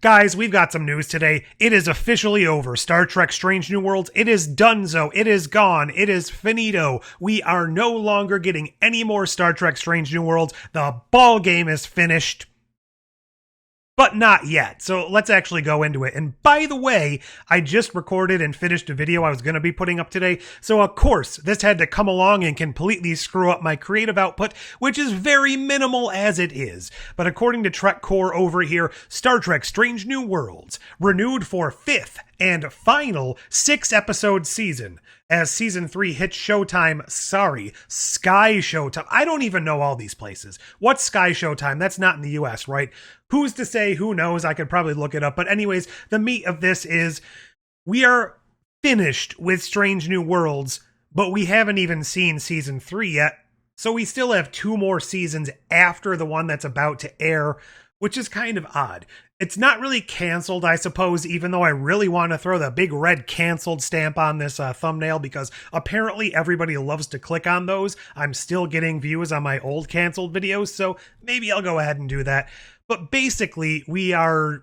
Guys, we've got some news today. It is officially over. Star Trek Strange New Worlds, it is donezo. It is gone. It is finito. We are no longer getting any more Star Trek Strange New Worlds. The ball game is finished. But not yet. So let's actually go into it. And by the way, I just recorded and finished a video I was going to be putting up today. So of course, this had to come along and completely screw up my creative output, which is very minimal as it is. But according to Trek Core over here, Star Trek Strange New Worlds renewed for 5th and final 6-episode season. As season 3 hits Showtime, Sky Showtime. I don't even know all these places. What's Sky Showtime? That's not in the US, right? Who's to say? Who knows? I could probably look it up. But anyways, the meat of this is we are finished with Strange New Worlds, but we haven't even seen season 3 yet. So we still have 2 more seasons after the one that's about to air, which is kind of odd. It's not really canceled, I suppose, even though I really want to throw the big red canceled stamp on this thumbnail because apparently everybody loves to click on those. I'm still getting views on my old canceled videos, so maybe I'll go ahead and do that. But basically, we are, I'm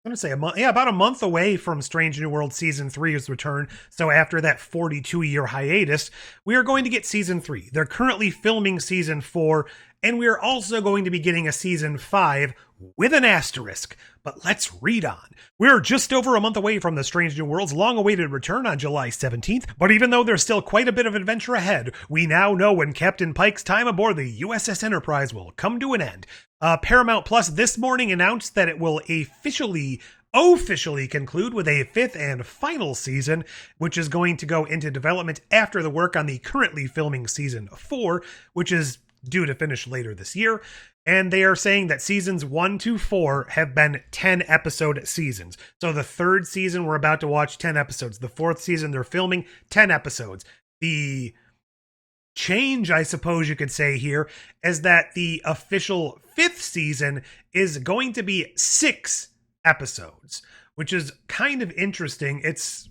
going to say about a month away from Strange New World Season 3's return. So after that 42-year hiatus, we are going to get Season 3. They're currently filming Season 4, and we are also going to be getting a Season 5 with an asterisk. But let's read on. We're just over a month away from the Strange New World's long-awaited return on July 17th, but even though there's still quite a bit of adventure ahead, we now know when Captain Pike's time aboard the USS Enterprise will come to an end. Paramount Plus this morning announced that it will officially conclude with a 5th and final season, which is going to go into development after the work on the currently filming Season 4, which is due to finish later this year. And they are saying that seasons 1 to 4 have been 10-episode seasons. So the 3rd season, we're about to watch 10 episodes. The 4th season, they're filming 10 episodes. The change, I suppose you could say here, is that the official 5th season is going to be 6 episodes, which is kind of interesting. It's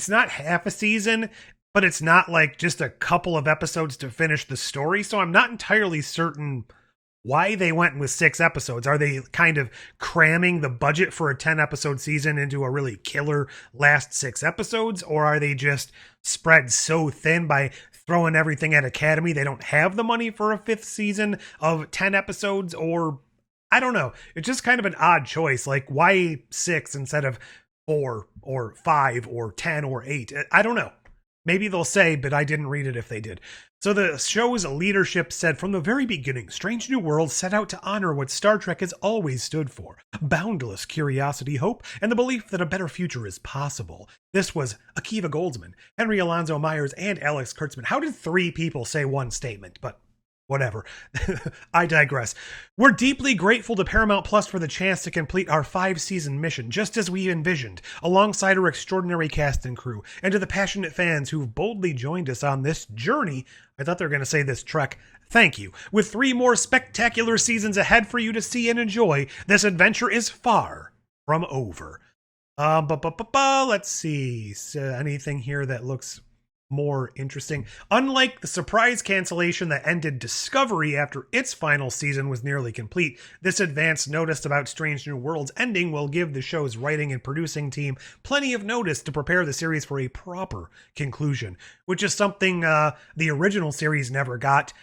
not half a season, but it's not like just a couple of episodes to finish the story. So I'm not entirely certain why they went with 6 episodes. Are they kind of cramming the budget for a 10-episode season into a really killer last 6 episodes? Or are they just spread so thin by throwing everything at Academy they don't have the money for a 5th season of 10 episodes? Or I don't know. It's just kind of an odd choice. Like, why 6 instead of 4 or 5 or 10 or 8? I don't know. Maybe they'll say, but I didn't read it if they did. So the show's leadership said from the very beginning, Strange New Worlds set out to honor what Star Trek has always stood for. Boundless curiosity, hope, and the belief that a better future is possible. This was Akiva Goldsman, Henry Alonzo Myers, and Alex Kurtzman. How did 3 people say one statement? But whatever. I digress. We're deeply grateful to Paramount Plus for the chance to complete our 5-season mission, just as we envisioned, alongside our extraordinary cast and crew, and to the passionate fans who've boldly joined us on this journey. I thought they were going to say this trek. Thank you. With 3 more spectacular seasons ahead for you to see and enjoy, this adventure is far from over. Let's see. Anything here that looks more interesting. Unlike the surprise cancellation that ended Discovery after its final season was nearly complete, this advance notice about Strange New Worlds ending will give the show's writing and producing team plenty of notice to prepare the series for a proper conclusion, which is something the original series never got.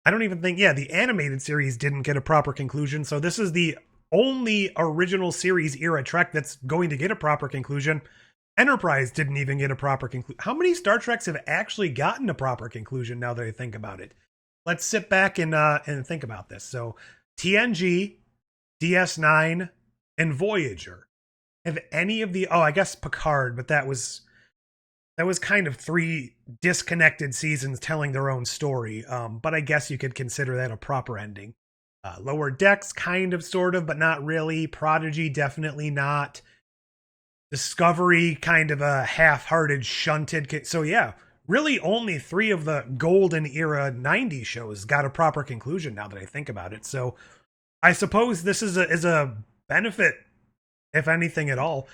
I don't even think, the animated series didn't get a proper conclusion, so this is the only original series era Trek that's going to get a proper conclusion. Enterprise didn't even get a proper conclusion. How many Star Treks have actually gotten a proper conclusion now that I think about it? Let's sit back and think about this. So TNG, DS9, and Voyager. Have any of the... Oh, I guess Picard, but that was kind of 3 disconnected seasons telling their own story. But I guess you could consider that a proper ending. Lower Decks, kind of, sort of, but not really. Prodigy, definitely not. Discovery, kind of a half-hearted, shunted... So yeah, really only 3 of the golden era 90s shows got a proper conclusion now that I think about it. So I suppose this is a benefit, if anything at all.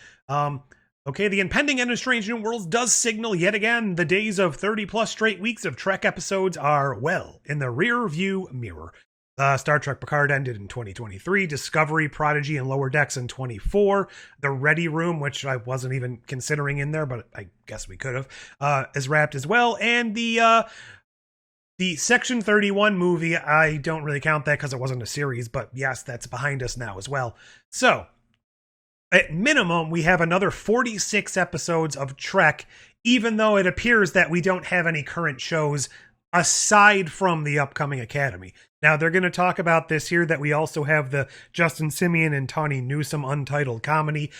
Okay, the impending end of Strange New Worlds does signal yet again the days of 30-plus straight weeks of Trek episodes are, well, in the rear view mirror. Star Trek Picard ended in 2023. Discovery, Prodigy, and Lower Decks in 24. The Ready Room, which I wasn't even considering in there, but I guess we could have, is wrapped as well. And the Section 31 movie, I don't really count that because it wasn't a series, but yes, that's behind us now as well. So, at minimum, we have another 46 episodes of Trek, even though it appears that we don't have any current shows aside from the upcoming Academy. Now, they're going to talk about this here, that we also have the Justin Simeon and Tawny Newsome untitled comedy.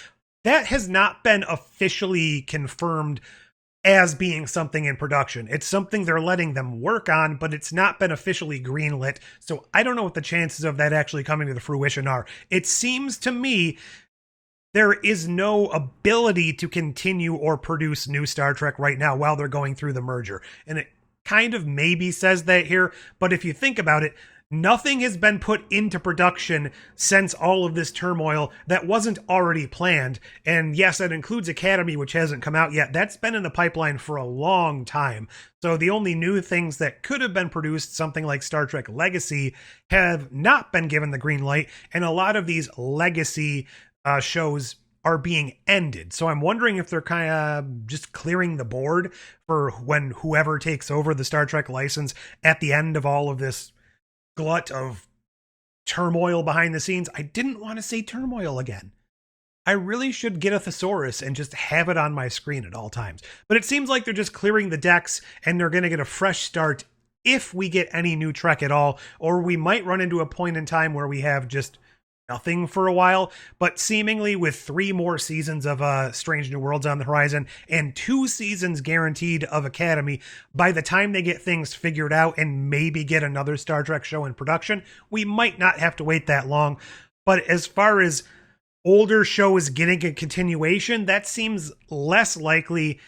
That has not been officially confirmed as being something in production. It's something they're letting them work on, but it's not been officially greenlit. So I don't know what the chances of that actually coming to the fruition are. It seems to me there is no ability to continue or produce new Star Trek right now while they're going through the merger. And it kind of maybe says that here, but if you think about it, nothing has been put into production since all of this turmoil that wasn't already planned. And yes, that includes Academy, which hasn't come out yet. That's been in the pipeline for a long time. So the only new things that could have been produced, something like Star Trek Legacy, have not been given the green light. And a lot of these legacy shows are being ended. So I'm wondering if they're kind of just clearing the board for when whoever takes over the Star Trek license at the end of all of this glut of turmoil behind the scenes. I didn't want to say turmoil again. I really should get a thesaurus and just have it on my screen at all times. But it seems like they're just clearing the decks and they're going to get a fresh start if we get any new Trek at all, or we might run into a point in time where we have just nothing for a while, but seemingly with 3 more seasons of Strange New Worlds on the horizon and 2 seasons guaranteed of Academy, by the time they get things figured out and maybe get another Star Trek show in production, we might not have to wait that long. But as far as older shows getting a continuation, that seems less likely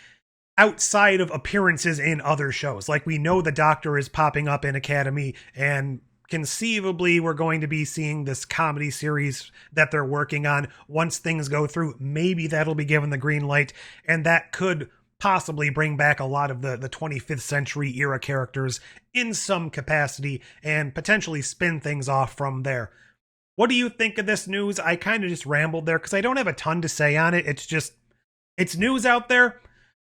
outside of appearances in other shows. Like, we know the Doctor is popping up in Academy, and conceivably we're going to be seeing this comedy series that they're working on. Once things go through, maybe that'll be given the green light, and that could possibly bring back a lot of the 25th century era characters in some capacity and potentially spin things off from there. What do you think of this news? I kind of just rambled there because I don't have a ton to say on it. It's news out there.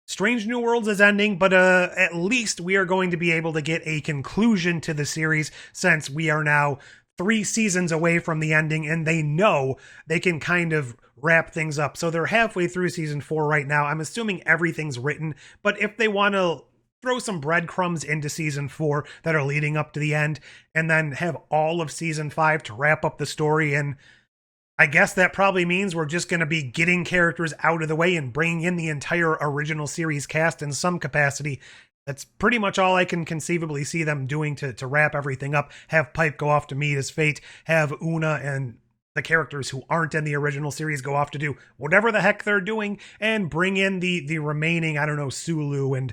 Strange New Worlds is ending, but at least we are going to be able to get a conclusion to the series, since we are now 3 seasons away from the ending, and they know they can kind of wrap things up. So they're halfway through season 4 right now. I'm assuming everything's written, but if they want to throw some breadcrumbs into season 4 that are leading up to the end, and then have all of season 5 to wrap up the story, and I guess that probably means we're just going to be getting characters out of the way and bringing in the entire original series cast in some capacity. That's pretty much all I can conceivably see them doing to wrap everything up. Have Pike go off to meet his fate. Have Una and the characters who aren't in the original series go off to do whatever the heck they're doing, and bring in the remaining, I don't know, Sulu and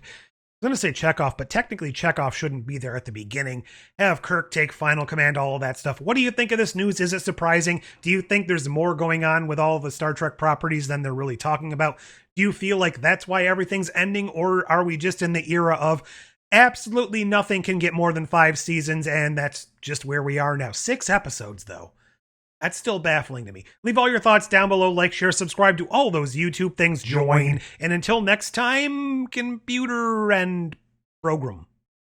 I'm going to say Chekhov, but technically Chekhov shouldn't be there at the beginning. Have Kirk take final command, all of that stuff. What do you think of this news? Is it surprising? Do you think there's more going on with all the Star Trek properties than they're really talking about? Do you feel like that's why everything's ending? Or are we just in the era of absolutely nothing can get more than 5 seasons, and that's just where we are now? 6 episodes, though. That's still baffling to me. Leave all your thoughts down below, like, share, subscribe to all those YouTube things, join. And until next time, computer and program.